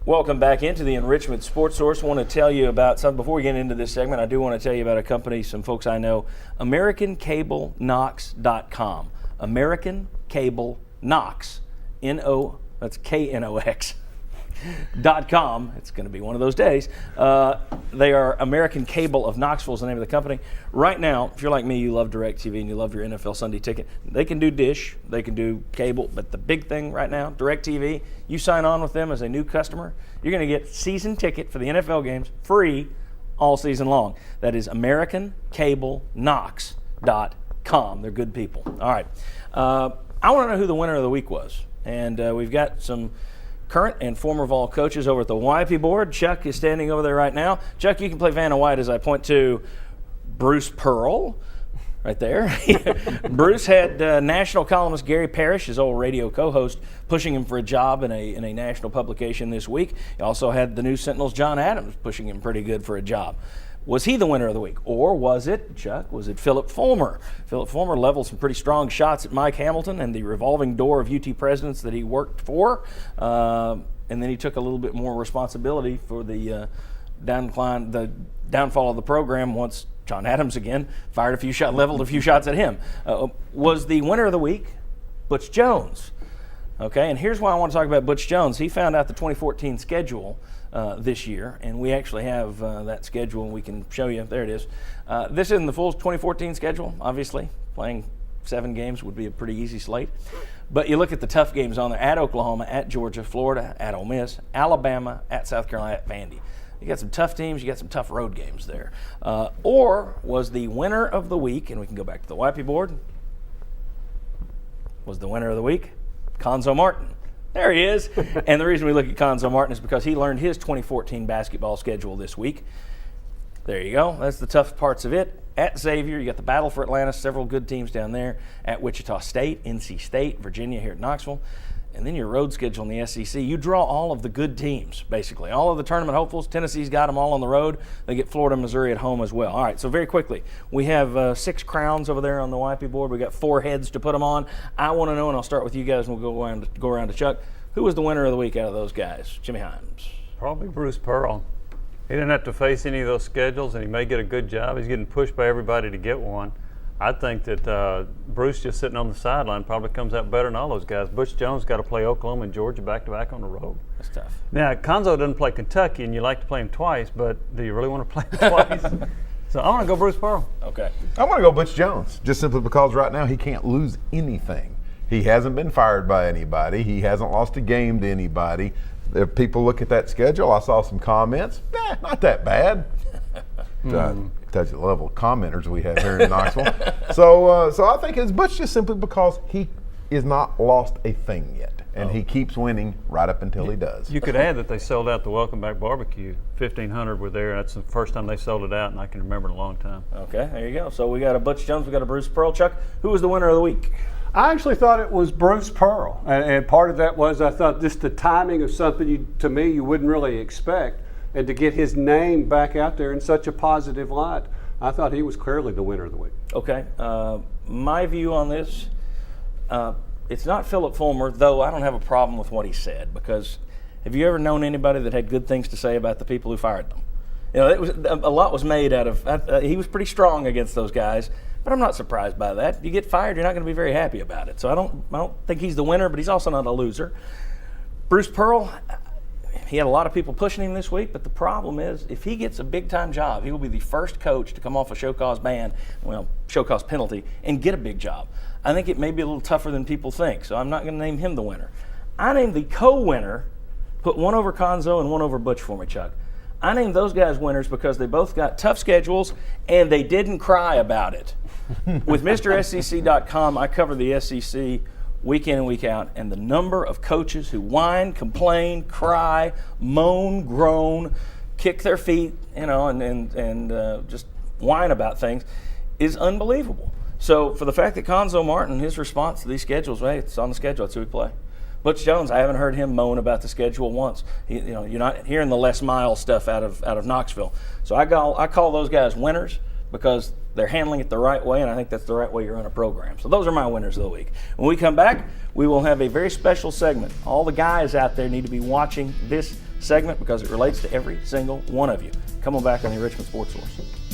Welcome back into the Enrichment Sports Source. I want to tell you about something. Before we get into this segment, I do want to tell you about a company, some folks I know, AmericanCableKnox.com. AmericanCableKnox, that's Knox. .com. It's going to be one of those days. They are American Cable of Knoxville is the name of the company. Right now, if you're like me, you love DirecTV and you love your NFL Sunday ticket. They can do dish, they can do cable, but the big thing right now, DirecTV, you sign on with them as a new customer, you're going to get season ticket for the NFL games free all season long. That is AmericanCableKnox.com. They're good people. All right. I want to know who the winner of the week was. And we've got some current and former Vol coaches over at the YP board. Chuck is standing over there right now. Chuck, you can play Vanna White as I point to Bruce Pearl right there. Bruce had national columnist Gary Parrish, his old radio co-host, pushing him for a job in a national publication this week. He also had the News Sentinel's John Adams pushing him pretty good for a job. Was he the winner of the week? Or was it, Chuck, was it Philip Fulmer? Philip Fulmer leveled some pretty strong shots at Mike Hamilton and the revolving door of UT presidents that he worked for. And then he took a little bit more responsibility for the downfall of the program once John Adams again leveled a few shots at him. Was the winner of the week Butch Jones? Okay, and here's why I want to talk about Butch Jones. He found out the 2014 schedule this year, and we actually have that schedule, and we can show you. There it is. This isn't the full 2014 schedule, obviously. Playing 7 games would be a pretty easy slate. But you look at the tough games on there: at Oklahoma, at Georgia, Florida, at Ole Miss, Alabama, at South Carolina, at Vandy. You got some tough teams, you got some tough road games there. Or was the winner of the week, and we can go back to the YP board, was the winner of the week Cuonzo Martin? There he is. And the reason we look at Cuonzo Martin is because he learned his 2014 basketball schedule this week. There you go. That's the tough parts of it. At Xavier, you got the battle for Atlanta, several good teams down there. At Wichita State, NC State, Virginia here at Knoxville. And then your road schedule in the SEC. You draw all of the good teams, basically. All of the tournament hopefuls. Tennessee's got them all on the road. They get Florida and Missouri at home as well. All right, so very quickly, we have 6 crowns over there on the YP board. We got 4 heads to put them on. I want to know, and I'll start with you guys, and we'll go around to Chuck. Who was the winner of the week out of those guys? Jimmy Hyams. Probably Bruce Pearl. He didn't have to face any of those schedules, and he may get a good job. He's getting pushed by everybody to get one. I think that Bruce just sitting on the sideline probably comes out better than all those guys. Butch Jones got to play Oklahoma and Georgia back-to-back on the road. That's tough. Now, Cuonzo doesn't play Kentucky, and you like to play him twice, but do you really want to play him twice? So I want to go Bruce Pearl. Okay. I want to go Butch Jones, just simply because right now he can't lose anything. He hasn't been fired by anybody. He hasn't lost a game to anybody. If people look at that schedule, I saw some comments. Not that bad. Tells you the level of commenters we have here in Knoxville. So I think it's Butch just simply because he is not lost a thing yet. And he keeps winning right up until he does. You could add that they sold out the Welcome Back Barbecue. 1,500 were there. That's the first time they sold it out, and I can remember in a long time. Okay, there you go. So we got a Butch Jones, we got a Bruce Pearl. Chuck, who was the winner of the week? I actually thought it was Bruce Pearl, and part of that was I thought just the timing of something to me you wouldn't really expect, and to get his name back out there in such a positive light, I thought he was clearly the winner of the week. Okay, my view on this, it's not Philip Fulmer, though I don't have a problem with what he said, because have you ever known anybody that had good things to say about the people who fired them? You know, a lot was made out of, he was pretty strong against those guys, but I'm not surprised by that. You get fired, you're not going to be very happy about it. So I don't think he's the winner, but he's also not a loser. Bruce Pearl, he had a lot of people pushing him this week, but the problem is if he gets a big-time job, he will be the first coach to come off a show cause show cause penalty, and get a big job. I think it may be a little tougher than people think, so I'm not going to name him the winner. I named the co-winner, put one over Cuonzo and one over Butch for me, Chuck. I named those guys winners because they both got tough schedules and they didn't cry about it. With MrSEC.com, I cover the SEC week in and week out, and the number of coaches who whine, complain, cry, moan, groan, kick their feet, and just whine about things is unbelievable. So for the fact that Cuonzo Martin, his response to these schedules, hey, it's on the schedule, that's who we play. Butch Jones, I haven't heard him moan about the schedule once. You're not hearing the Les Miles stuff out of Knoxville. So I call those guys winners because they're handling it the right way, and I think that's the right way you run a program. So those are my winners of the week. When we come back, we will have a very special segment. All the guys out there need to be watching this segment because it relates to every single one of you. Come on back on the Richmond Sports Source.